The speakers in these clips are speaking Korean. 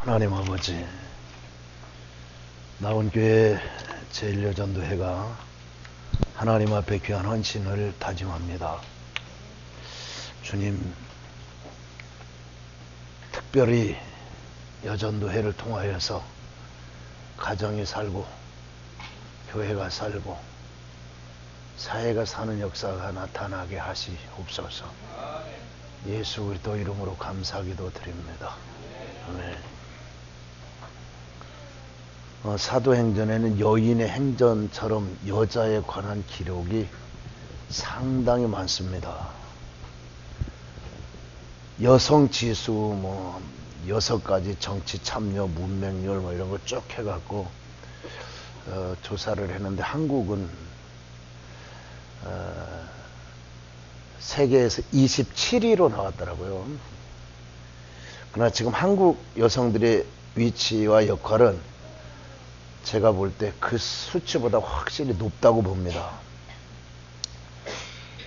하나님 아버지, 나온교회 제1여전도회가 하나님 앞에 귀한 헌신을 다짐합니다. 주님, 특별히 여전도회를 통하여서 가정이 살고 교회가 살고 사회가 사는 역사가 나타나게 하시옵소서. 예수 그리스도 이름으로 감사기도 드립니다. 아멘. 사도행전에는 여인의 행전처럼 여자에 관한 기록이 상당히 많습니다. 여성 지수 6가지 정치 참여, 문맹률 이런 거 쭉 해갖고 조사를 했는데 한국은 세계에서 27위로 나왔더라고요. 그러나 지금 한국 여성들의 위치와 역할은 제가 볼 때 그 수치보다 확실히 높다고 봅니다.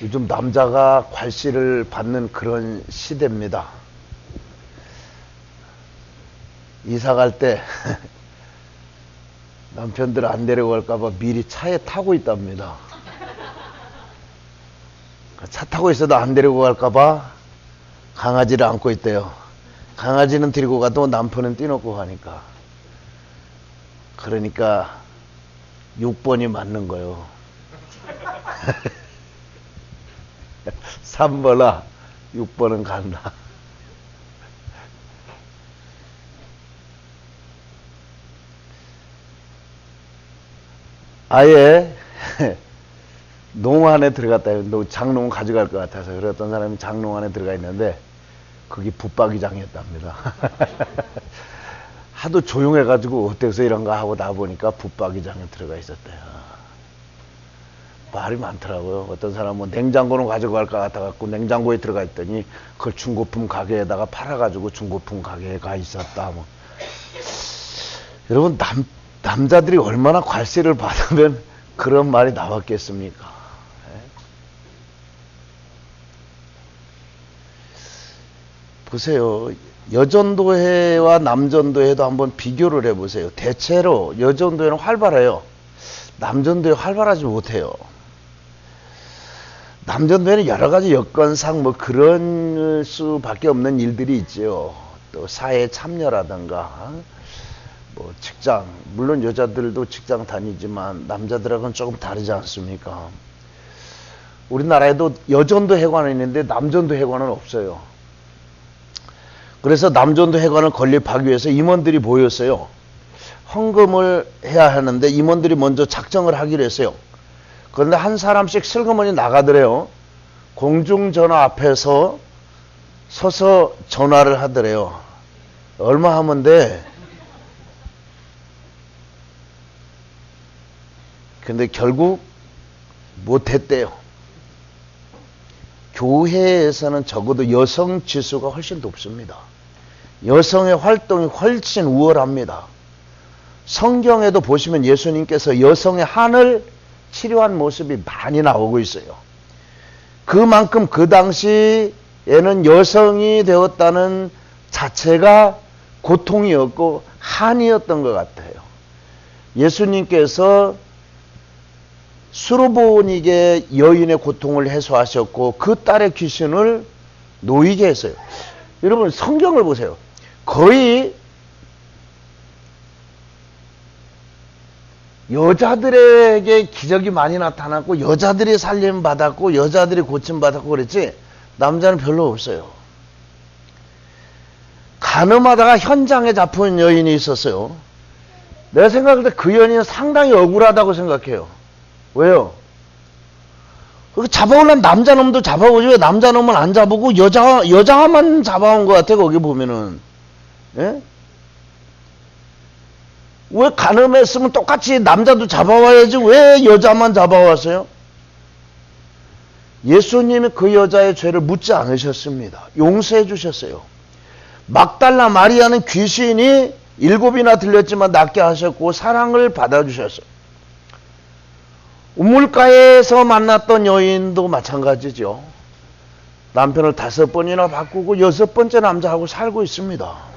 요즘 남자가 괄시를 받는 그런 시대입니다. 이사 갈 때 남편들 안 데리고 갈까봐 미리 차에 타고 있답니다. 차 타고 있어도 안 데리고 갈까봐 강아지를 안고 있대요. 강아지는 데리고 가도 남편은 떼놓고 가니까. 그러니까 6번이 맞는 거예요. 3번아 6번은 간다. 아예 농안에 들어갔다. 장농 가져갈 것 같아서 그랬던 사람이 장농 안에 들어가 있는데 거기 붙박이장이었답니다. 하도 조용해가지고 어때서 이런가 하고 나보니까 붙박이장에 들어가 있었대요. 말이 많더라고요. 어떤 사람은 냉장고는 가져갈 것 같아갖고 냉장고에 들어가 있더니 그걸 중고품 가게에다가 팔아가지고 중고품 가게에 가 있었다. 여러분, 남자들이 얼마나 괄세를 받으면 그런 말이 나왔겠습니까? 보세요. 여전도회와 남전도회도 한번 비교를 해보세요. 대체로 여전도회는 활발해요. 남전도회 활발하지 못해요. 남전도회는 여러 가지 여건상 그런 수밖에 없는 일들이 있죠. 또 사회 참여라든가 직장, 물론 여자들도 직장 다니지만 남자들하고는 조금 다르지 않습니까? 우리나라에도 여전도회관은 있는데 남전도회관은 없어요. 그래서 남전도회관을 건립하기 위해서 임원들이 모였어요. 헌금을 해야 하는데 임원들이 먼저 작정을 하기로 했어요. 그런데 한 사람씩 슬그머니 나가더래요. 공중전화 앞에서 서서 전화를 하더래요. 얼마 하면 돼? 근데 결국 못했대요. 교회에서는 적어도 여성 지수가 훨씬 높습니다. 여성의 활동이 훨씬 우월합니다. 성경에도 보시면 예수님께서 여성의 한을 치료한 모습이 많이 나오고 있어요. 그만큼 그 당시에는 여성이 되었다는 자체가 고통이었고 한이었던 것 같아요. 예수님께서 수르보닉의 여인의 고통을 해소하셨고 그 딸의 귀신을 놓이게 했어요. 여러분, 성경을 보세요. 거의 여자들에게 기적이 많이 나타났고 여자들이 살림 받았고 여자들이 고침 받았고 그랬지 남자는 별로 없어요. 간음하다가 현장에 잡힌 여인이 있었어요. 내가 생각할 때 그 여인은 상당히 억울하다고 생각해요. 왜요? 잡아오려면 남자놈도 잡아오지 왜 남자놈은 안 잡아오고 여자만 잡아온 것 같아. 거기 보면은. 예? 왜 간음했으면 똑같이 남자도 잡아와야지 왜 여자만 잡아왔어요? 예수님이 그 여자의 죄를 묻지 않으셨습니다. 용서해 주셨어요. 막달라 마리아는 귀신이 7이나 들렸지만 낫게 하셨고 사랑을 받아주셨어요. 우물가에서 만났던 여인도 마찬가지죠. 남편을 5번이나 바꾸고 6번째 남자하고 살고 있습니다.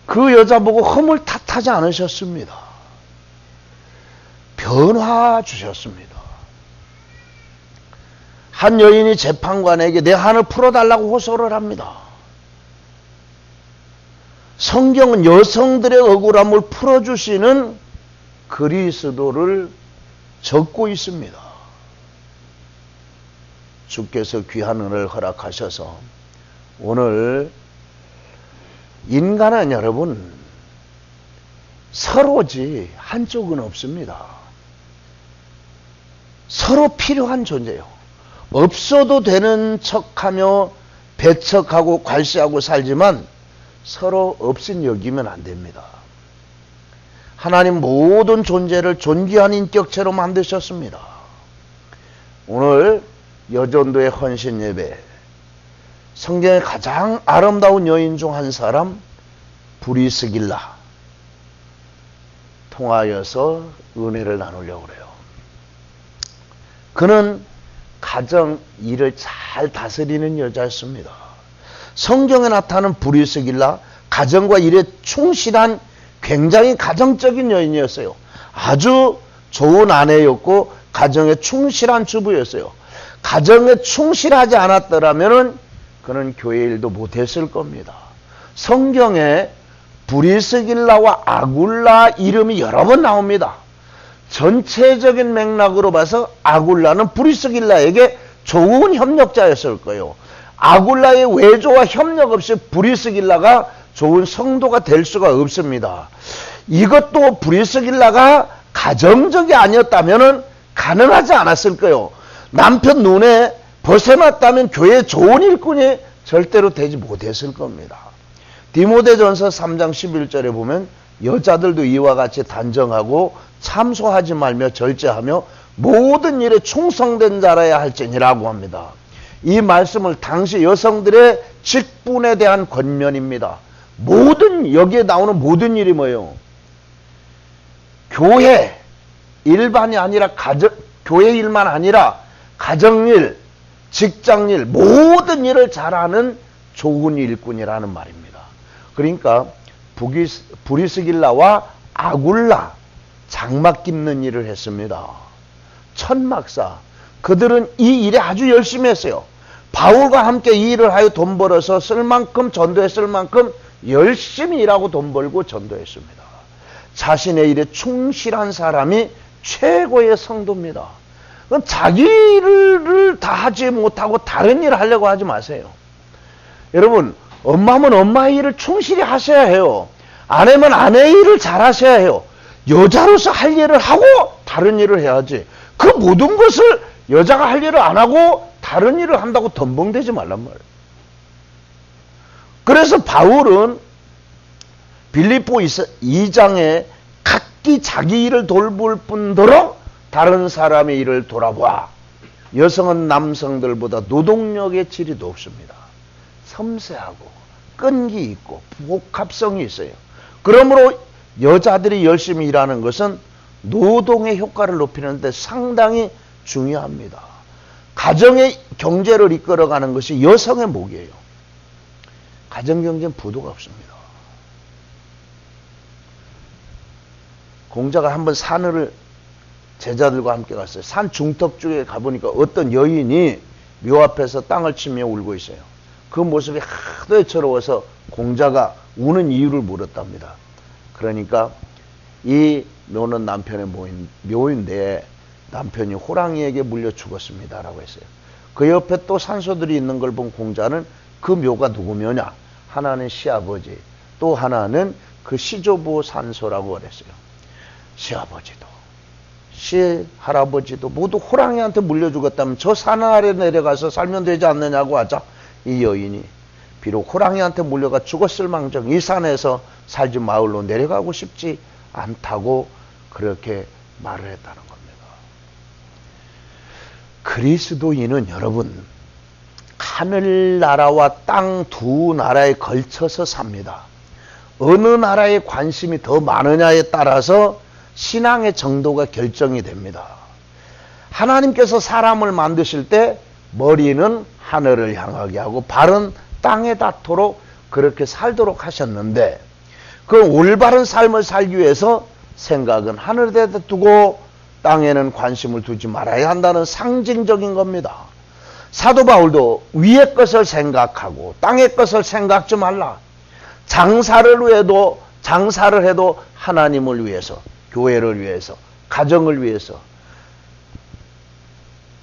그 여자 보고 허물 탓하지 않으셨습니다. 변화 주셨습니다. 한 여인이 재판관에게 내 한을 풀어달라고 호소를 합니다. 성경은 여성들의 억울함을 풀어주시는 그리스도를 적고 있습니다. 주께서 귀한 은혜를 허락하셔서 오늘 인간은 여러분 서로지 한쪽은 없습니다. 서로 필요한 존재예요. 없어도 되는 척하며 배척하고 괄시하고 살지만 서로 없인 여기면 안 됩니다. 하나님 모든 존재를 존귀한 인격체로 만드셨습니다. 오늘 여전도의 헌신 예배, 성경의 가장 아름다운 여인 중 한 사람 브리스길라 통하여서 은혜를 나누려고 그래요. 그는 가정 일을 잘 다스리는 여자였습니다. 성경에 나타나는 브리스길라 가정과 일에 충실한 굉장히 가정적인 여인이었어요. 아주 좋은 아내였고 가정에 충실한 주부였어요. 가정에 충실하지 않았더라면 그는 교회 일도 못했을 겁니다. 성경에 브리스길라와 아굴라 이름이 여러 번 나옵니다. 전체적인 맥락으로 봐서 아굴라는 브리스길라에게 좋은 협력자였을 거예요. 아굴라의 외조와 협력 없이 브리스길라가 좋은 성도가 될 수가 없습니다. 이것도 브리스길라가 가정적이 아니었다면 가능하지 않았을 거예요. 남편 눈에 벗어났다면 교회 좋은 일꾼이 절대로 되지 못했을 겁니다. 디모데전서 3장 11절에 보면 여자들도 이와 같이 단정하고 참소하지 말며 절제하며 모든 일에 충성된 자라야 할지니라고 합니다. 이 말씀을 당시 여성들의 직분에 대한 권면입니다. 여기에 나오는 모든 일이 뭐예요? 교회 일반이 아니라 교회 일만 아니라 가정일, 직장일, 모든 일을 잘하는 좋은 일꾼이라는 말입니다. 그러니까 브리스길라와 아굴라 장막 깁는 일을 했습니다. 천막사 그들은 이 일에 아주 열심히 했어요. 바울과 함께 이 일을 하여 돈 벌어서 쓸 만큼 전도했을 만큼 열심히 일하고 돈 벌고 전도했습니다. 자신의 일에 충실한 사람이 최고의 성도입니다. 자기 일을 다 하지 못하고 다른 일을 하려고 하지 마세요. 여러분, 엄마면 엄마의 일을 충실히 하셔야 해요. 아내면 아내의 일을 잘 하셔야 해요. 여자로서 할 일을 하고 다른 일을 해야지. 그 모든 것을 여자가 할 일을 안 하고 다른 일을 한다고 덤벙대지 말란 말이에요. 그래서 바울은 빌립보 2장에 각기 자기 일을 돌볼 뿐더러 다른 사람의 일을 돌아봐. 여성은 남성들보다 노동력의 질이 높습니다. 섬세하고 끈기 있고 복합성이 있어요. 그러므로 여자들이 열심히 일하는 것은 노동의 효과를 높이는 데 상당히 중요합니다. 가정의 경제를 이끌어가는 것이 여성의 몫이에요. 가정경제는 부도가 없습니다. 공자가 한번 산을 제자들과 함께 갔어요. 산 중턱 쪽에 가보니까 어떤 여인이 묘 앞에서 땅을 치며 울고 있어요. 그 모습이 하도 애처로워서 공자가 우는 이유를 물었답니다. 그러니까 이 묘는 남편의 묘인데 남편이 호랑이에게 물려 죽었습니다라고 했어요. 그 옆에 또 산소들이 있는 걸 본 공자는 그 묘가 누구 묘냐? 하나는 시아버지, 또 하나는 그 시조부 산소라고 그랬어요. 시아버지도 시할아버지도 모두 호랑이한테 물려 죽었다면 저 산 아래 내려가서 살면 되지 않느냐고 하자 이 여인이 비록 호랑이한테 물려가 죽었을 망정 이 산에서 살지 마을로 내려가고 싶지 않다고 그렇게 말을 했다는 겁니다. 그리스도인은 여러분 하늘나라와 땅 두 나라에 걸쳐서 삽니다. 어느 나라에 관심이 더 많으냐에 따라서 신앙의 정도가 결정이 됩니다. 하나님께서 사람을 만드실 때 머리는 하늘을 향하게 하고 발은 땅에 닿도록 그렇게 살도록 하셨는데 그 올바른 삶을 살기 위해서 생각은 하늘에 두고 땅에는 관심을 두지 말아야 한다는 상징적인 겁니다. 사도 바울도 위의 것을 생각하고 땅의 것을 생각지 말라. 장사를 해도 하나님을 위해서, 교회를 위해서, 가정을 위해서.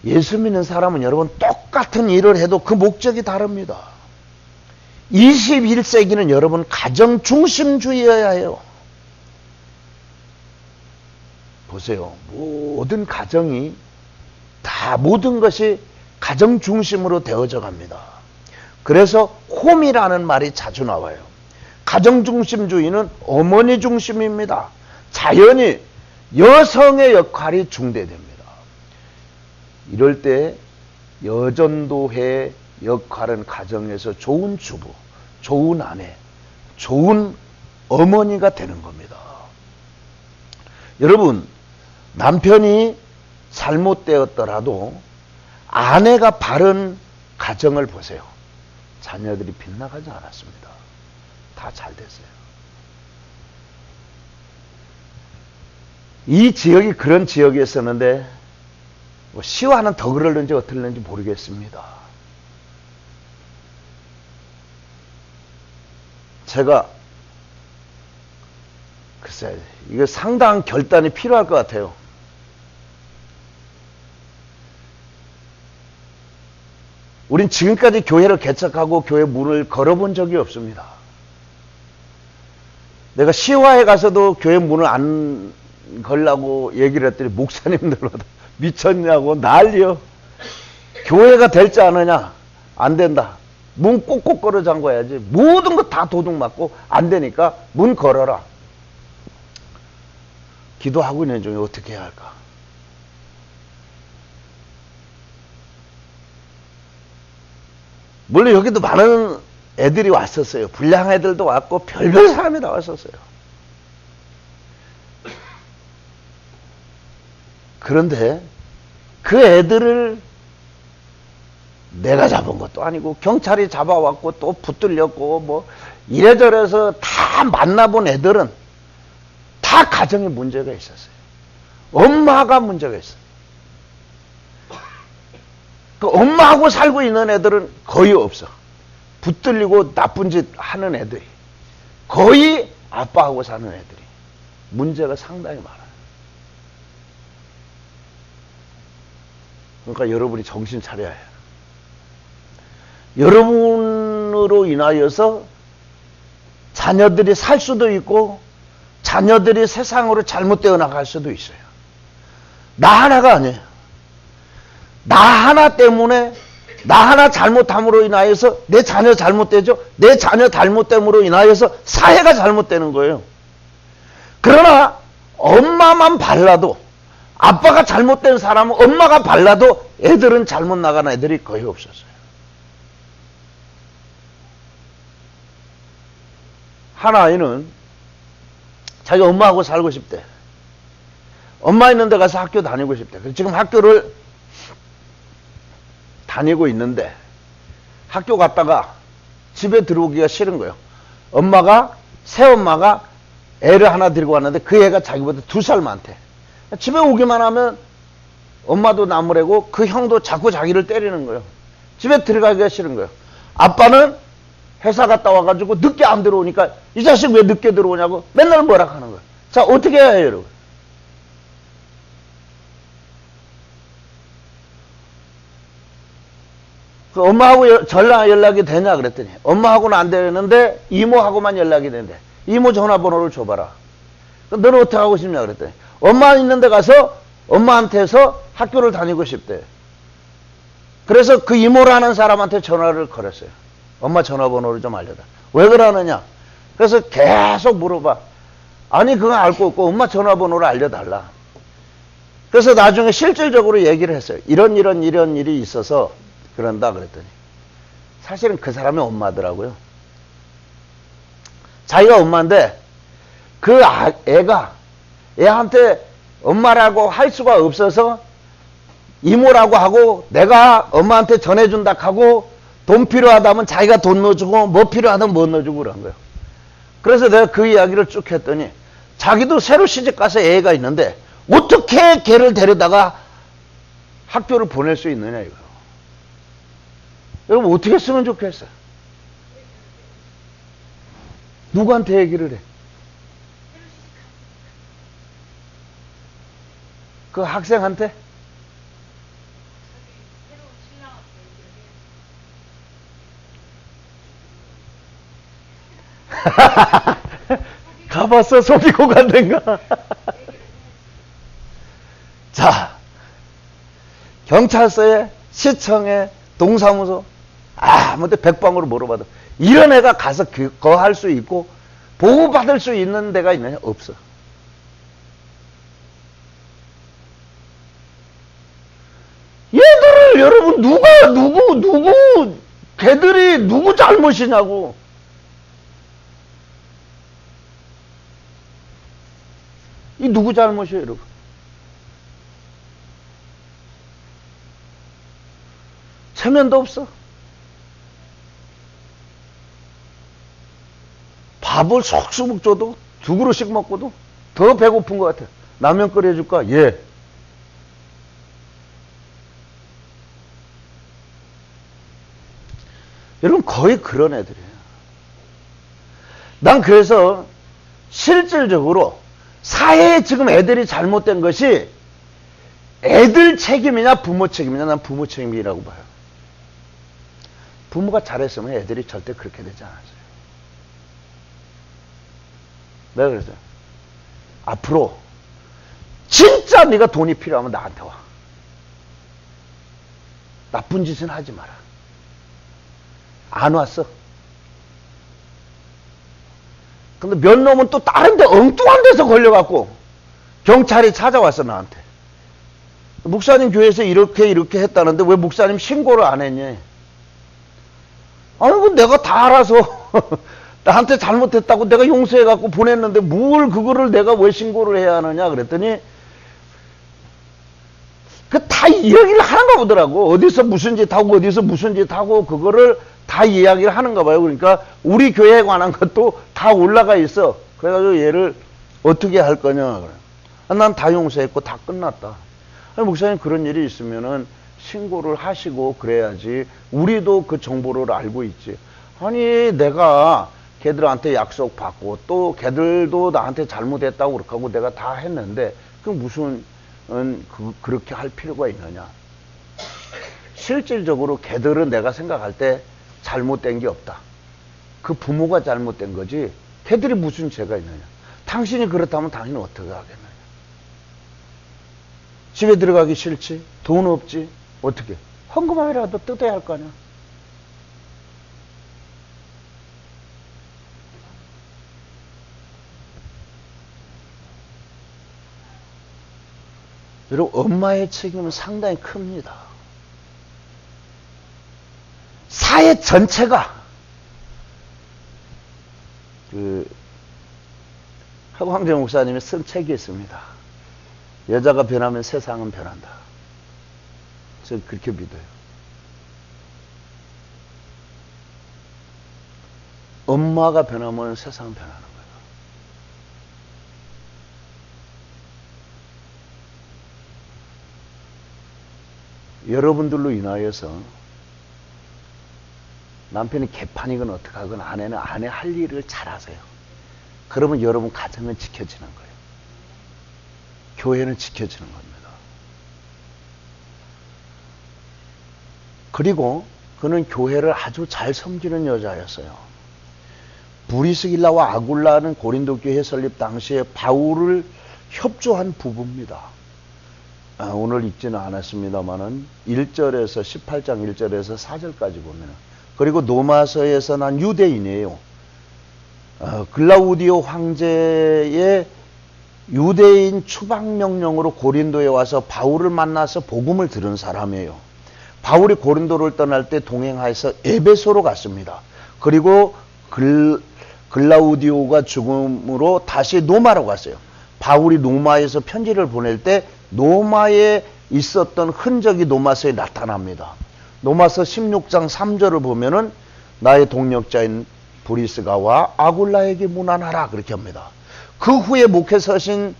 예수 믿는 사람은 여러분 똑같은 일을 해도 그 목적이 다릅니다. 21세기는 여러분 가정 중심주의여야 해요. 보세요. 모든 가정이 다 모든 것이 가정 중심으로 되어져 갑니다. 그래서 홈이라는 말이 자주 나와요. 가정 중심주의는 어머니 중심입니다. 자연히 여성의 역할이 중대됩니다. 이럴 때 여전도의 역할은 가정에서 좋은 주부, 좋은 아내, 좋은 어머니가 되는 겁니다. 여러분, 남편이 잘못되었더라도 아내가 바른 가정을 보세요. 자녀들이 빗나가지 않았습니다. 다 잘 됐어요. 이 지역이 그런 지역이었었는데 시와는 더 그러는지 어떻게 그러는지 모르겠습니다. 제가 글쎄 이거 상당한 결단이 필요할 것 같아요. 우린 지금까지 교회를 개척하고 교회 문을 걸어본 적이 없습니다. 내가 시화에 가서도 교회 문을 안 걸라고 얘기를 했더니 목사님들마다 미쳤냐고 난리요. 교회가 될지 않으냐? 안 된다. 문 꼭꼭 걸어 잠궈야지. 모든 거 다 도둑 맞고 안 되니까 문 걸어라. 기도하고 있는 중에 어떻게 해야 할까? 물론 여기도 많은 애들이 왔었어요. 불량 애들도 왔고 별별 사람이 다 왔었어요. 그런데 그 애들을 내가 잡은 것도 아니고 경찰이 잡아왔고 또 붙들렸고 뭐 이래저래서 다 만나본 애들은 다 가정에 문제가 있었어요. 엄마가 문제가 있어요. 그 엄마하고 살고 있는 애들은 거의 없어. 붙들리고 나쁜 짓 하는 애들이 거의 아빠하고 사는 애들이 문제가 상당히 많아요. 그러니까 여러분이 정신 차려야 해요. 여러분으로 인하여서 자녀들이 살 수도 있고 자녀들이 세상으로 잘못되어 나갈 수도 있어요. 나 하나가 아니에요. 나 하나 때문에 나 하나 잘못함으로 인하여서 내 자녀 잘못되죠. 내 자녀 잘못됨으로 인하여서 사회가 잘못되는 거예요. 그러나 엄마만 발라도 아빠가 잘못된 사람은 엄마가 발라도 애들은 잘못 나가는 애들이 거의 없었어요. 한 아이는 자기 엄마하고 살고 싶대. 엄마 있는 데 가서 학교 다니고 싶대. 지금 학교를 다니고 있는데 학교 갔다가 집에 들어오기가 싫은 거예요. 새엄마가 애를 하나 데리고 왔는데 그 애가 자기보다 2살 많대. 집에 오기만 하면 엄마도 나무래고 그 형도 자꾸 자기를 때리는 거예요. 집에 들어가기가 싫은 거예요. 아빠는 회사 갔다 와가지고 늦게 안 들어오니까 이 자식 왜 늦게 들어오냐고 맨날 뭐라 하는 거예요. 자, 어떻게 해야 해요, 여러분? 그 엄마하고 전화 연락이 되냐 그랬더니 엄마하고는 안 되는데 이모하고만 연락이 된대. 이모 전화번호를 줘봐라. 너는 어떻게 하고 싶냐 그랬더니 엄마 있는 데 가서 엄마한테서 학교를 다니고 싶대. 그래서 그 이모라는 사람한테 전화를 걸었어요. 엄마 전화번호를 좀 알려달라. 왜 그러느냐? 그래서 계속 물어봐. 아니 그건 알 거 없고 엄마 전화번호를 알려달라. 그래서 나중에 실질적으로 얘기를 했어요. 이런 일이 있어서 그런다 그랬더니 사실은 그 사람이 엄마더라고요. 자기가 엄마인데 그 애가 애한테 엄마라고 할 수가 없어서 이모라고 하고 내가 엄마한테 전해준다 하고 돈 필요하다면 자기가 돈 넣어주고 뭐 필요하다면 뭐 넣어주고 그런 거예요. 그래서 내가 그 이야기를 쭉 했더니 자기도 새로 시집 가서 애가 있는데 어떻게 걔를 데려다가 학교를 보낼 수 있느냐 이거. 여러분 어떻게 쓰면 좋겠어요? 누구한테 얘기를 해? 그 학생한테? 가봤어? 속이고 간댄가? 자, 경찰서에, 시청에, 동사무소, 아무데 백방으로 물어봐도 이런 애가 가서 그거 할 수 있고 보호받을 수 있는 데가 있느냐? 없어. 얘들을 여러분 누구 걔들이 누구 잘못이냐고. 이 누구 잘못이에요, 여러분? 체면도 없어. 밥을 속수묵 줘도 두 그릇씩 먹고도 더 배고픈 것 같아. 라면 끓여줄까? 예. 여러분 거의 그런 애들이에요. 난 그래서 실질적으로 사회에 지금 애들이 잘못된 것이 애들 책임이냐 부모 책임이냐, 난 부모 책임이라고 봐요. 부모가 잘했으면 애들이 절대 그렇게 되지 않았어요. 내가 그랬어요. 앞으로 진짜 네가 돈이 필요하면 나한테 와. 나쁜 짓은 하지 마라. 안 왔어. 근데 몇 놈은 또 다른 데 엉뚱한 데서 걸려갖고 경찰이 찾아왔어 나한테. 목사님 교회에서 이렇게 했다는데 왜 목사님 신고를 안 했니? 아니 그 내가 다 알아서 나한테 잘못했다고 내가 용서해갖고 보냈는데 뭘 그거를 내가 왜 신고를 해야 하느냐 그랬더니 그 다 이야기를 하는가 보더라고. 어디서 무슨 짓 하고 어디서 무슨 짓 하고 그거를 다 이야기를 하는가 봐요. 그러니까 우리 교회에 관한 것도 다 올라가 있어. 그래가지고 얘를 어떻게 할 거냐 그래. 난 다 용서했고 다 끝났다. 아니, 목사님 그런 일이 있으면은 신고를 하시고 그래야지 우리도 그 정보를 알고 있지. 아니 내가 걔들한테 약속 받고 또 걔들도 나한테 잘못했다고 그렇게 하고 내가 다 했는데 그 무슨 그렇게 할 필요가 있느냐. 실질적으로 걔들은 내가 생각할 때 잘못된 게 없다. 그 부모가 잘못된 거지 걔들이 무슨 죄가 있느냐. 당신이 그렇다면 당신은 어떻게 하겠느냐. 집에 들어가기 싫지? 돈 없지? 어떻게? 헌금함이라도 뜯어야 할 거 아니야. 여러분 엄마의 책임은 상당히 큽니다. 사회 전체가 하광재 목사님이 쓴 책이 있습니다. 여자가 변하면 세상은 변한다. 저는 그렇게 믿어요. 엄마가 변하면 세상은 변하는 거예요. 여러분들로 인하여서 남편이 개판이건 어떡하건 아내는 아내 할 일을 잘하세요. 그러면 여러분 가정은 지켜지는 거예요. 교회는 지켜지는 겁니다. 그리고 그는 교회를 아주 잘 섬기는 여자였어요. 브리스길라와 아굴라는 고린도 교회 설립 당시에 바울을 협조한 부부입니다. 오늘 읽지는 않았습니다만은 1절에서 18장 1절에서 4절까지 보면은 그리고 노마서에서 난 유대인이에요. 글라우디오 황제의 유대인 추방 명령으로 고린도에 와서 바울을 만나서 복음을 들은 사람이에요. 바울이 고린도를 떠날 때 동행하여서 에베소로 갔습니다. 그리고 글라우디오가 죽음으로 다시 노마로 갔어요. 바울이 노마에서 편지를 보낼 때 노마에 있었던 흔적이 노마서에 나타납니다. 노마서 16장 3절을 보면은 나의 동력자인 브리스가와 아굴라에게 문안하라 그렇게 합니다. 그 후에 목회 서신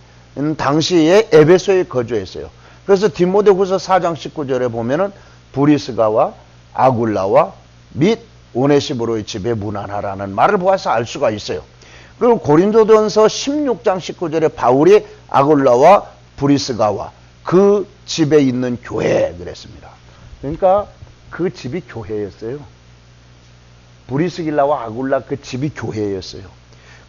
당시에 에베소에 거주했어요. 그래서 디모데후서 4장 19절에 보면은 브리스가와 아굴라와 및 오네시모로의 집에 문안하라는 말을 보아서 알 수가 있어요. 그리고 고린도전서 16장 19절에 바울이 아굴라와 브리스가와 그 집에 있는 교회 그랬습니다. 그러니까 그 집이 교회였어요. 브리스길라와 아굴라 그 집이 교회였어요.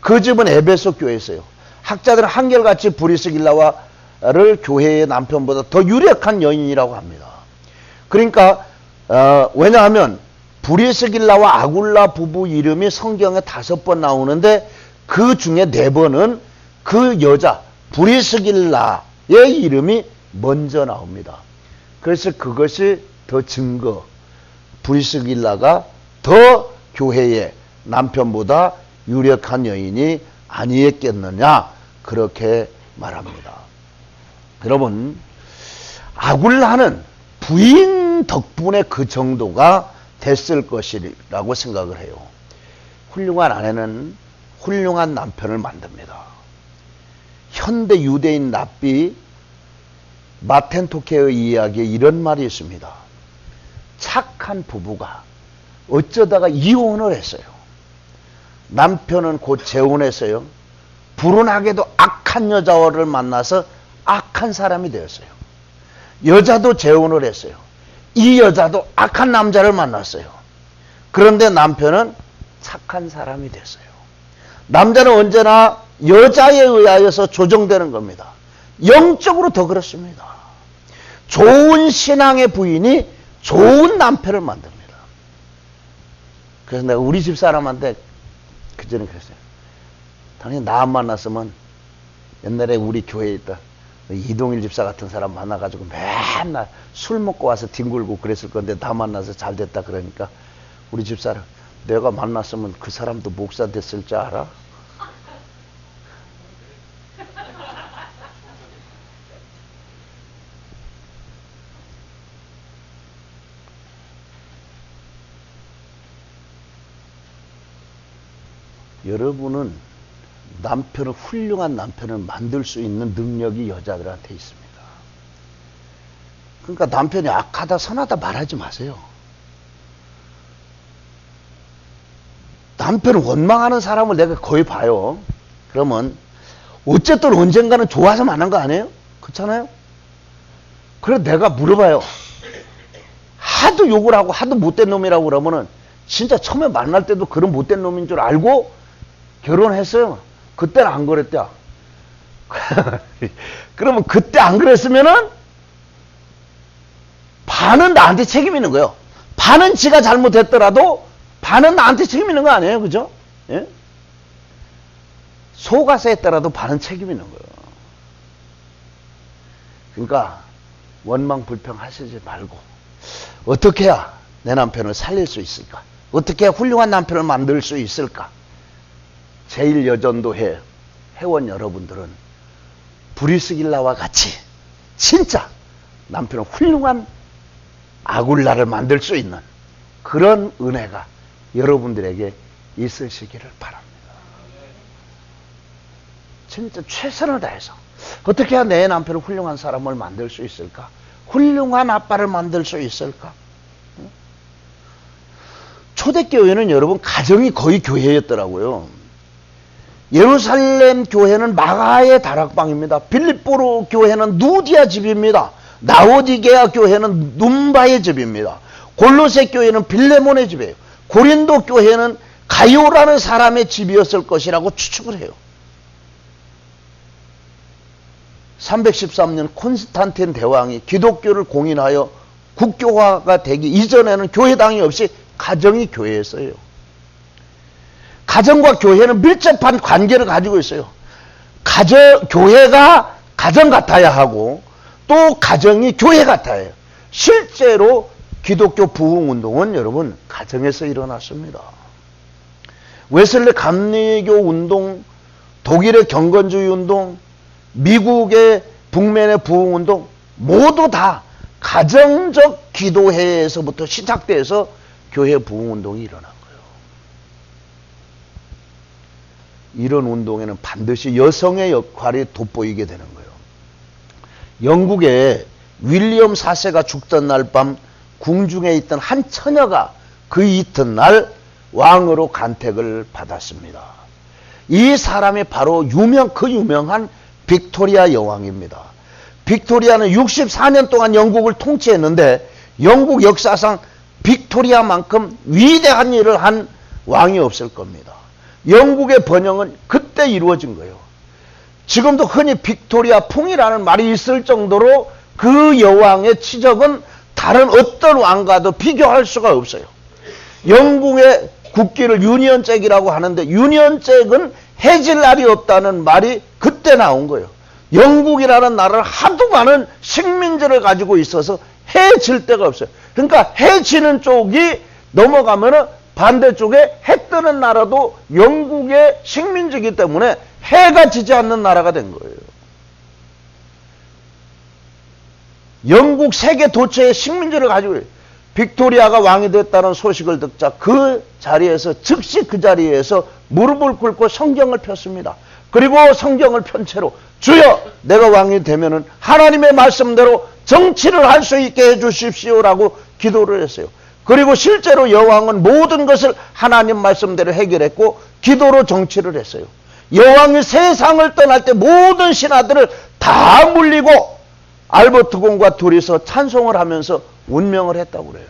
그 집은 에베소 교회였어요. 학자들은 한결같이 브리스길라와를 교회의 남편보다 더 유력한 여인이라고 합니다. 그러니까 왜냐하면 브리스길라와 아굴라 부부 이름이 성경에 5번 나오는데 그 중에 4번은 그 여자 브리스길라의 이름이 먼저 나옵니다. 그래서 그것이 더 증거, 브리스길라가 더 교회의 남편보다 유력한 여인이 아니었겠느냐 그렇게 말합니다. 여러분, 아굴라는 부인 덕분에 그 정도가 됐을 것이라고 생각을 해요. 훌륭한 아내는 훌륭한 남편을 만듭니다. 현대 유대인 랍비 마텐토케의 이야기에 이런 말이 있습니다. 착한 부부가 어쩌다가 이혼을 했어요. 남편은 곧 재혼했어요. 불운하게도 악한 여자를 만나서 악한 사람이 되었어요. 여자도 재혼을 했어요. 이 여자도 악한 남자를 만났어요. 그런데 남편은 착한 사람이 됐어요. 남자는 언제나 여자에 의하여서 조정되는 겁니다. 영적으로 더 그렇습니다. 좋은 신앙의 부인이 좋은 남편을 만듭니다. 그래서 내가 우리 집 사람한테 그전에 그랬어요. 당연히 나 안 만났으면 옛날에 우리 교회에 있던 이동일 집사 같은 사람 만나가지고 맨날 술 먹고 와서 뒹굴고 그랬을 건데 나 만나서 잘 됐다 그러니까 우리 집사람 내가 만났으면 그 사람도 목사 됐을 줄 알아? 여러분은 남편을 훌륭한 남편을 만들 수 있는 능력이 여자들한테 있습니다. 그러니까 남편이 악하다 선하다 말하지 마세요. 남편을 원망하는 사람을 내가 거의 봐요. 그러면 어쨌든 언젠가는 좋아서 만난 거 아니에요? 그렇잖아요? 그래서 내가 물어봐요. 하도 욕을 하고 하도 못된 놈이라고 그러면은 진짜 처음에 만날 때도 그런 못된 놈인 줄 알고 결혼했어요. 그때는 안 그랬대요. 그러면 그때 안 그랬으면은 반은 나한테 책임 있는 거예요. 반은 지가 잘못했더라도 반은 나한테 책임 있는 거 아니에요. 그죠? 예? 속아서 했더라도 반은 책임 있는 거예요. 그러니까 원망 불평 하시지 말고 어떻게 해야 내 남편을 살릴 수 있을까? 어떻게 해야 훌륭한 남편을 만들 수 있을까? 제1여전도회 회원 여러분들은 브리스길라와 같이 진짜 남편은 훌륭한 아굴라를 만들 수 있는 그런 은혜가 여러분들에게 있으시기를 바랍니다. 진짜 최선을 다해서 어떻게 해야 내 남편을 훌륭한 사람을 만들 수 있을까? 훌륭한 아빠를 만들 수 있을까? 초대교회는 여러분 가정이 거의 교회였더라고요. 예루살렘 교회는 마가의 다락방입니다. 빌립보로 교회는 누디아 집입니다. 라오디게아 교회는 num바의 집입니다. 골로새 교회는 빌레몬의 집이에요. 고린도 교회는 가이오라는 사람의 집이었을 것이라고 추측을 해요. 313년 콘스탄틴 대왕이 기독교를 공인하여 국교화가 되기 이전에는 교회당이 없이 가정이 교회였어요. 가정과 교회는 밀접한 관계를 가지고 있어요. 교회가 가정 같아야 하고 또 가정이 교회 같아야 해요. 실제로 기독교 부흥운동은 여러분 가정에서 일어났습니다. 웨슬리 감리교 운동, 독일의 경건주의 운동, 미국의 북면의 부흥운동 모두 다 가정적 기도회에서부터 시작돼서 교회 부흥운동이 일어난 거예요. 이런 운동에는 반드시 여성의 역할이 돋보이게 되는 거예요. 영국에 윌리엄 4세가 죽던 날 밤 궁중에 있던 한 처녀가 그 이튿날 왕으로 간택을 받았습니다. 이 사람이 바로 그 유명한 빅토리아 여왕입니다. 빅토리아는 64년 동안 영국을 통치했는데 영국 역사상 빅토리아만큼 위대한 일을 한 왕이 없을 겁니다. 영국의 번영은 그때 이루어진 거예요. 지금도 흔히 빅토리아 풍이라는 말이 있을 정도로 그 여왕의 치적은 다른 어떤 왕과도 비교할 수가 없어요. 영국의 국기를 유니언잭이라고 하는데 유니언잭은 해질 날이 없다는 말이 그때 나온 거예요. 영국이라는 나라는 하도 많은 식민지를 가지고 있어서 해질 데가 없어요. 그러니까 해지는 쪽이 넘어가면은 반대쪽에 해 뜨는 나라도 영국의 식민지이기 때문에 해가 지지 않는 나라가 된 거예요. 영국 세계 도처의 식민지를 가지고 빅토리아가 왕이 됐다는 소식을 듣자 그 자리에서 즉시 그 자리에서 무릎을 꿇고 성경을 폈습니다. 그리고 성경을 편 채로 주여 내가 왕이 되면은 하나님의 말씀대로 정치를 할 수 있게 해주십시오라고 기도를 했어요. 그리고 실제로 여왕은 모든 것을 하나님 말씀대로 해결했고 기도로 정치를 했어요. 여왕이 세상을 떠날 때 모든 신하들을 다 물리고 알버트 공과 둘이서 찬송을 하면서 운명을 했다고 그래요.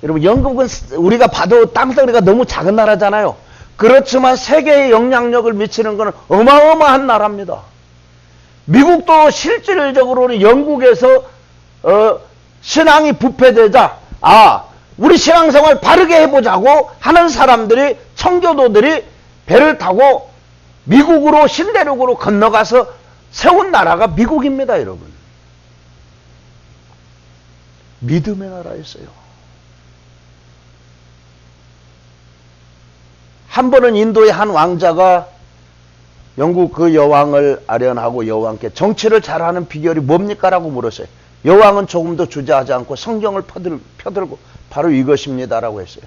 여러분 영국은 우리가 봐도 땅덩어리가 너무 작은 나라잖아요. 그렇지만 세계에 영향력을 미치는 것은 어마어마한 나라입니다. 미국도 실질적으로는 영국에서 신앙이 부패되자 우리 신앙생활 바르게 해보자고 하는 사람들이 청교도들이 배를 타고 미국으로 신대륙으로 건너가서 세운 나라가 미국입니다. 여러분. 믿음의 나라였어요. 한 번은 인도의 한 왕자가 영국 그 여왕을 아련하고 여왕께 정치를 잘하는 비결이 뭡니까? 라고 물었어요. 여왕은 조금도 주저하지 않고 성경을 펴들고 바로 이것입니다라고 했어요.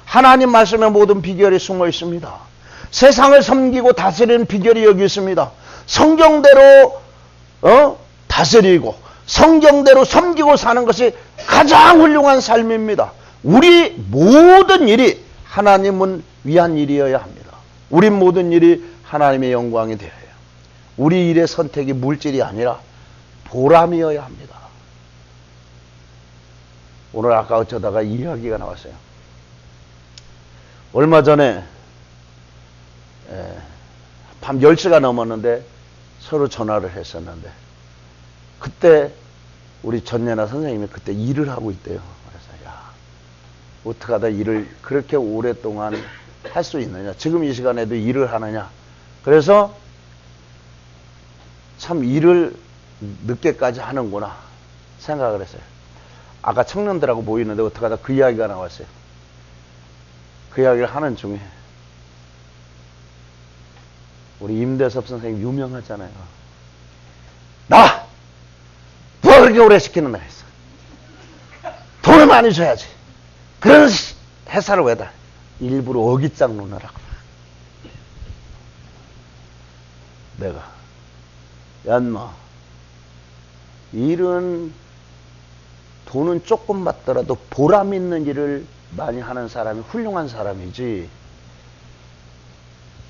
하나님 말씀에 모든 비결이 숨어 있습니다. 세상을 섬기고 다스리는 비결이 여기 있습니다. 성경대로 다스리고 성경대로 섬기고 사는 것이 가장 훌륭한 삶입니다. 우리 모든 일이 하나님은 위한 일이어야 합니다. 우리 모든 일이 하나님의 영광이 되어야 해요. 우리 일의 선택이 물질이 아니라 보람이어야 합니다. 오늘 아까 어쩌다가 이야기가 나왔어요. 얼마 전에 밤 10시가 넘었는데 서로 전화를 했었는데 그때 우리 전예나 선생님이 그때 일을 하고 있대요. 그래서 어떻게 하다 일을 그렇게 오랫동안 할 수 있느냐, 지금 이 시간에도 일을 하느냐. 그래서 참 일을 늦게까지 하는구나 생각을 했어요. 아까 청년들하고 모이는데 어떻게 하다 그 이야기가 나왔어요. 그 이야기를 하는 중에 우리 임대섭 선생님 유명하잖아요. 나와! 뭐 그렇게 오래 시키는 날 했어. 돈을 많이 줘야지. 그런 회사를 왜다 일부러 어깃장 놓느라고. 내가 얀마 일은 돈은 조금 받더라도 보람 있는 일을 많이 하는 사람이 훌륭한 사람이지,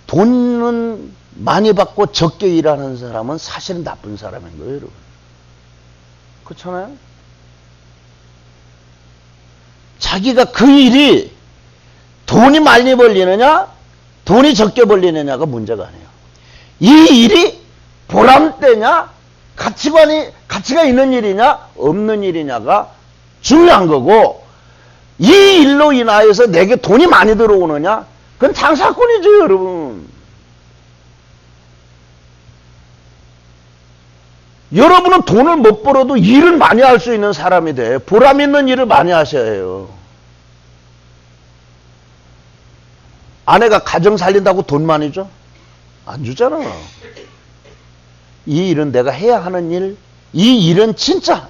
돈은 많이 받고 적게 일하는 사람은 사실은 나쁜 사람인 거예요, 여러분. 그렇잖아요? 자기가 그 일이 돈이 많이 벌리느냐 돈이 적게 벌리느냐가 문제가 아니에요. 이 일이 보람되냐 가치가 있는 일이냐 없는 일이냐가 중요한 거고, 이 일로 인하여서 내게 돈이 많이 들어오느냐 그건 장사꾼이죠, 여러분. 여러분은 돈을 못 벌어도 일을 많이 할 수 있는 사람이 돼. 보람 있는 일을 많이 하셔야 해요. 아내가 가정 살린다고 돈 많이 줘? 안 주잖아. 이 일은 내가 해야 하는 일, 이 일은 진짜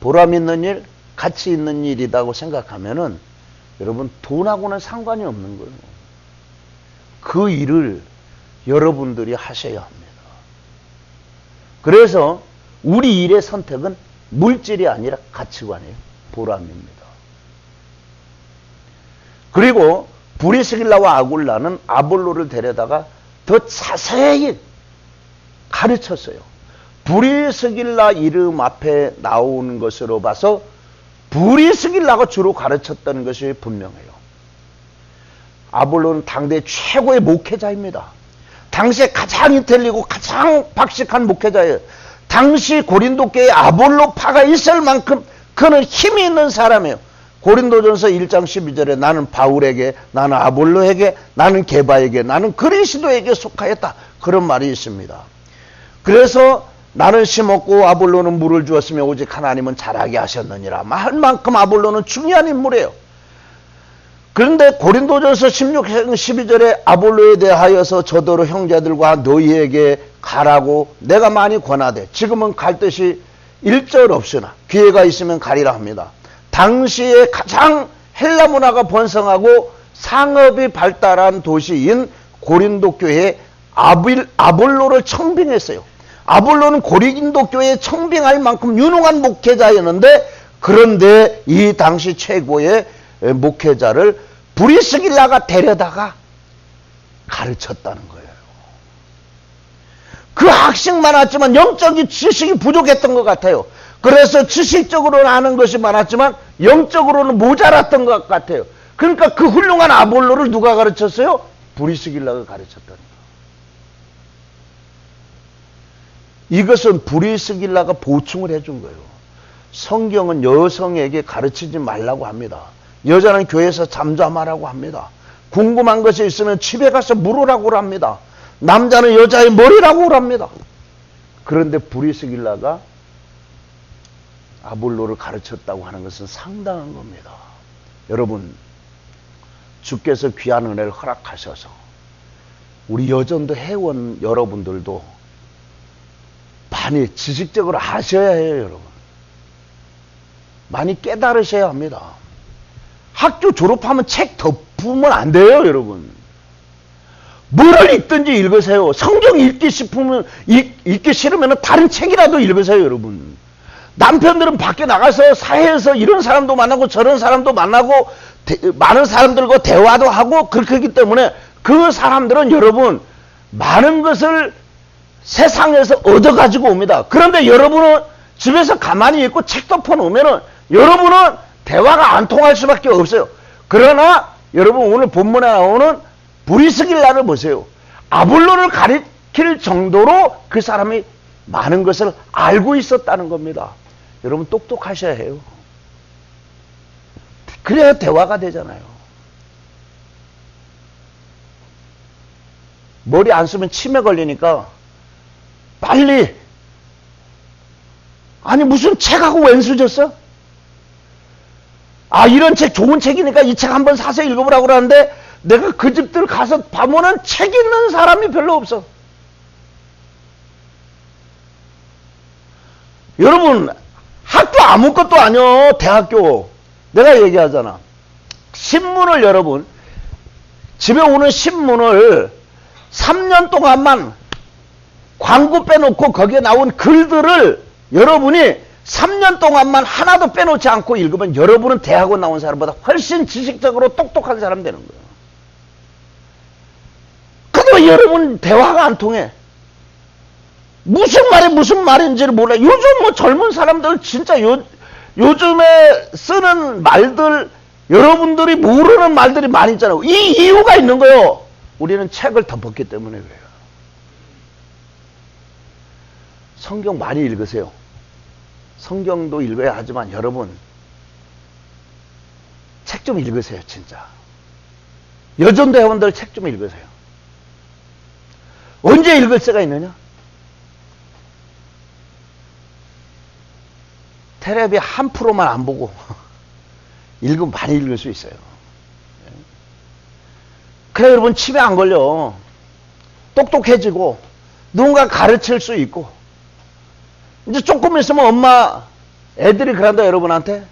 보람 있는 일, 가치 있는 일이라고 생각하면은 여러분 돈하고는 상관이 없는 거예요. 그 일을 여러분들이 하셔야 합니다. 그래서 우리 일의 선택은 물질이 아니라 가치관이에요. 보람입니다. 그리고 브리스길라와 아굴라는 아볼로를 데려다가 더 자세히 가르쳤어요. 브리스길라 이름 앞에 나오는 것으로 봐서 브리스길라가 주로 가르쳤다는 것이 분명해요. 아볼로는 당대 최고의 목회자입니다. 당시에 가장 인텔리고 가장 박식한 목회자예요. 당시 고린도 교회에 아볼로파가 있을 만큼 그는 힘이 있는 사람이에요. 고린도전서 1장 12절에 나는 바울에게, 나는 아볼로에게, 나는 게바에게, 나는 그리스도에게 속하였다. 그런 말이 있습니다. 그래서 나는 심었고 아볼로는 물을 주었으며 오직 하나님은 자라게 하셨느니라 할 만큼 아볼로는 중요한 인물이에요. 그런데 고린도전서 16장 12절에 아볼로에 대하여서 저더러 형제들과 너희에게 가라고 내가 많이 권하되 지금은 갈 뜻이 일절 없으나 기회가 있으면 가리라 합니다. 당시에 가장 헬라 문화가 번성하고 상업이 발달한 도시인 고린도 교회에 아볼로를 청빙했어요. 아볼로는 고린도 교회에 청빙할 만큼 유능한 목회자였는데, 그런데 이 당시 최고의 목회자를 브리스길라가 데려다가 가르쳤다는 거예요. 그 학식 많았지만 영적인 지식이 부족했던 것 같아요. 그래서 지식적으로는 아는 것이 많았지만 영적으로는 모자랐던 것 같아요. 그러니까 그 훌륭한 아볼로를 누가 가르쳤어요? 브리스길라가 가르쳤다는 거예요. 이것은 브리스길라가 보충을 해준 거예요. 성경은 여성에게 가르치지 말라고 합니다. 여자는 교회에서 잠잠하라고 합니다. 궁금한 것이 있으면 집에 가서 물으라고 합니다. 남자는 여자의 머리라고 합니다. 그런데 브리스길라가 아볼로를 가르쳤다고 하는 것은 상당한 겁니다. 여러분, 주께서 귀한 은혜를 허락하셔서 우리 여전도 회원 여러분들도 많이 지식적으로 아셔야 해요, 여러분. 많이 깨달으셔야 합니다. 학교 졸업하면 책 덮으면 안 돼요, 여러분. 뭐를 읽든지 읽으세요. 성경 읽기 싫으면 다른 책이라도 읽으세요, 여러분. 남편들은 밖에 나가서 사회에서 이런 사람도 만나고 저런 사람도 만나고 많은 사람들과 대화도 하고 그렇게 하기 때문에 그 사람들은 여러분 많은 것을 세상에서 얻어가지고 옵니다. 그런데 여러분은 집에서 가만히 있고 책 덮어놓으면 여러분은 대화가 안 통할 수밖에 없어요. 그러나 여러분 오늘 본문에 나오는 브리스길라를 보세요. 아볼로를 가리킬 정도로 그 사람이 많은 것을 알고 있었다는 겁니다. 여러분 똑똑하셔야 해요. 그래야 대화가 되잖아요. 머리 안 쓰면 치매 걸리니까 빨리, 아니 무슨 책하고 왼수 졌어? 아, 이런 책 좋은 책이니까 이 책 한번 사서 읽어보라고 그러는데 내가 그 집들 가서 보면은 책 읽는 사람이 별로 없어. 여러분, 학교 아무것도 아니요. 대학교. 내가 얘기하잖아. 신문을 여러분, 집에 오는 신문을 3년 동안만 광고 빼놓고 거기에 나온 글들을 여러분이 3년 동안만 하나도 빼놓지 않고 읽으면 여러분은 대학원 나온 사람보다 훨씬 지식적으로 똑똑한 사람 되는 거예요. 근데 여러분 대화가 안 통해. 무슨 말이 무슨 말인지를 몰라. 요즘 뭐 젊은 사람들 진짜 요즘에 쓰는 말들, 여러분들이 모르는 말들이 많이 있잖아요. 이 이유가 있는 거예요. 우리는 책을 덮었기 때문에 그래요. 성경 많이 읽으세요. 성경도 읽어야 하지만 여러분 책 좀 읽으세요. 진짜 여전도 회원들 책 좀 읽으세요. 언제 읽을 새가 있느냐? 텔레비 한 프로만 안 보고 읽으면 많이 읽을 수 있어요. 그래 여러분 치매 안 걸려. 똑똑해지고 누군가 가르칠 수 있고. 이제 조금 있으면 엄마, 애들이 그런다 여러분한테.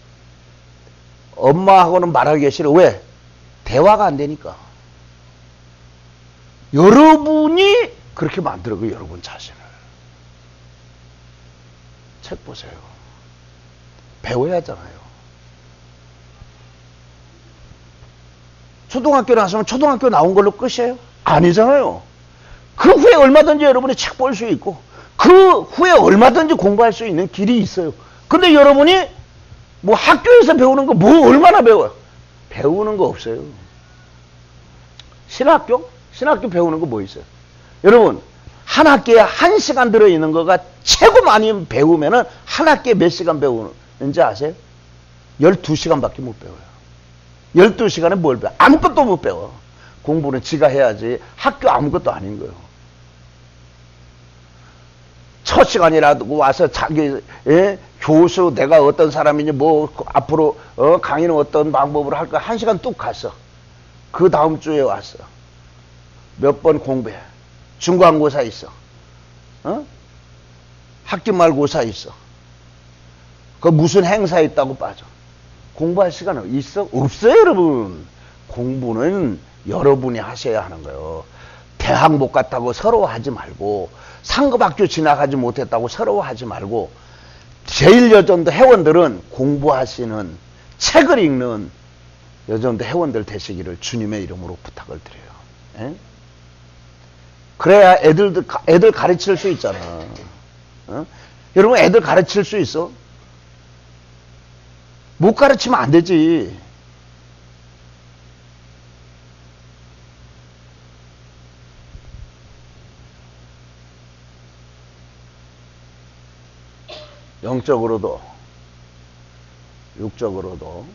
엄마하고는 말하기 싫어. 왜? 대화가 안 되니까. 여러분이 그렇게 만들고 여러분 자신을. 책 보세요. 배워야 하잖아요. 초등학교 나왔으면 초등학교 나온 걸로 끝이에요? 아니잖아요. 그 후에 얼마든지 여러분이 책 볼 수 있고 그 후에 얼마든지 공부할 수 있는 길이 있어요. 근데 여러분이 뭐 학교에서 배우는 거 뭐 얼마나 배워요? 배우는 거 없어요. 신학교? 신학교 배우는 거 뭐 있어요? 여러분 한 학기에 1시간 들어있는 거가 최고 많이 배우면은 한 학기에 몇 시간 배우는지 아세요? 12시간밖에 못 배워요. 12시간에 뭘 배워? 아무것도 못 배워. 공부는 지가 해야지 학교 아무것도 아닌 거예요. 첫 시간이라도 와서 자기 교수 내가 어떤 사람이니 뭐 앞으로 강의는 어떤 방법으로 할까 1시간 뚝 갔어. 그 다음 주에 왔어. 몇 번 공부해. 중간고사 있어. 학기말고사 있어. 그 무슨 행사 있다고 빠져. 공부할 시간은 있어? 없어요, 여러분. 공부는 여러분이 하셔야 하는 거예요. 대학 못 갔다고 서러워하지 말고, 상급학교 지나가지 못했다고 서러워하지 말고, 제1여전도 회원들은 공부하시는, 책을 읽는 여전도 회원들 되시기를 주님의 이름으로 부탁을 드려요. 에? 그래야 애들 가르칠 수 있잖아. 여러분, 애들 가르칠 수 있어? 못 가르치면 안 되지. 영적으로도 육적으로도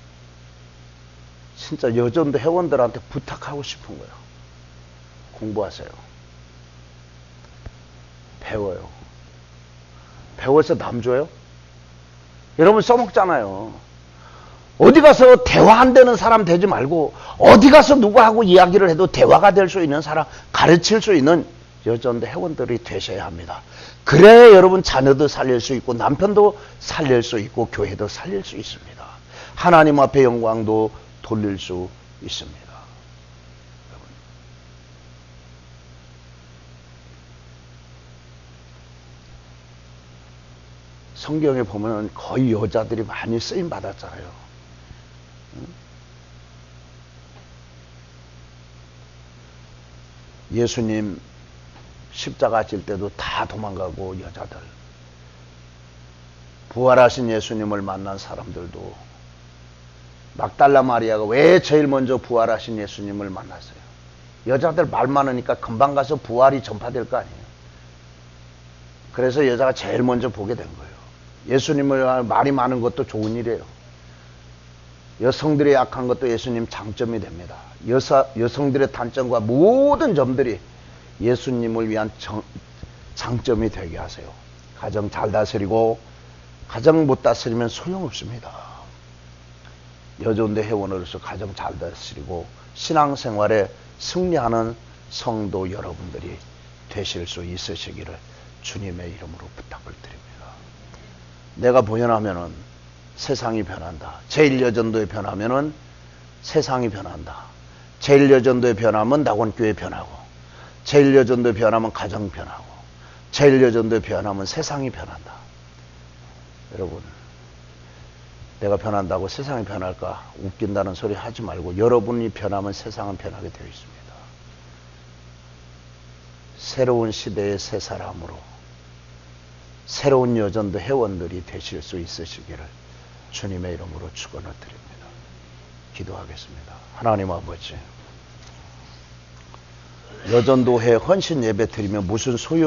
진짜 여전도 회원들한테 부탁하고 싶은 거예요. 공부하세요. 배워요. 배워서 남 줘요? 여러분 써먹잖아요. 어디 가서 대화 안 되는 사람 되지 말고 어디 가서 누구하고 이야기를 해도 대화가 될 수 있는 사람, 가르칠 수 있는 여전도 회원들이 되셔야 합니다. 그래야 여러분 자녀도 살릴 수 있고 남편도 살릴 수 있고 교회도 살릴 수 있습니다. 하나님 앞에 영광도 돌릴 수 있습니다. 성경에 보면 거의 여자들이 많이 쓰임 받았잖아요. 예수님 십자가 질 때도 다 도망가고 여자들, 부활하신 예수님을 만난 사람들도, 막달라 마리아가 왜 제일 먼저 부활하신 예수님을 만났어요? 여자들 말 많으니까 금방 가서 부활이 전파될 거 아니에요. 그래서 여자가 제일 먼저 보게 된 거예요. 예수님을 말이 많은 것도 좋은 일이에요. 여성들이 약한 것도 예수님 장점이 됩니다. 여성들의 단점과 모든 점들이 예수님을 위한 장점이 되게 하세요. 가정 잘 다스리고 가정 못 다스리면 소용없습니다. 여전대 회원으로서 가정 잘 다스리고 신앙생활에 승리하는 성도 여러분들이 되실 수 있으시기를 주님의 이름으로 부탁을 드립니다. 내가 변하면은 세상이 변한다. 제1여전도에 변하면은 세상이 변한다. 제1여전도에 변하면 낙원교회 변하고, 제1여전도에 변하면 가정 변하고, 제1여전도에 변하면 세상이 변한다. 여러분, 내가 변한다고 세상이 변할까? 웃긴다는 소리 하지 말고 여러분이 변하면 세상은 변하게 되어 있습니다. 새로운 시대의 새 사람으로 새로운 여전도 회원들이 되실 수 있으시기를 주님의 이름으로 축원을 드립니다. 기도하겠습니다. 하나님 아버지, 여전도회 헌신 예배 드리면 무슨 소용이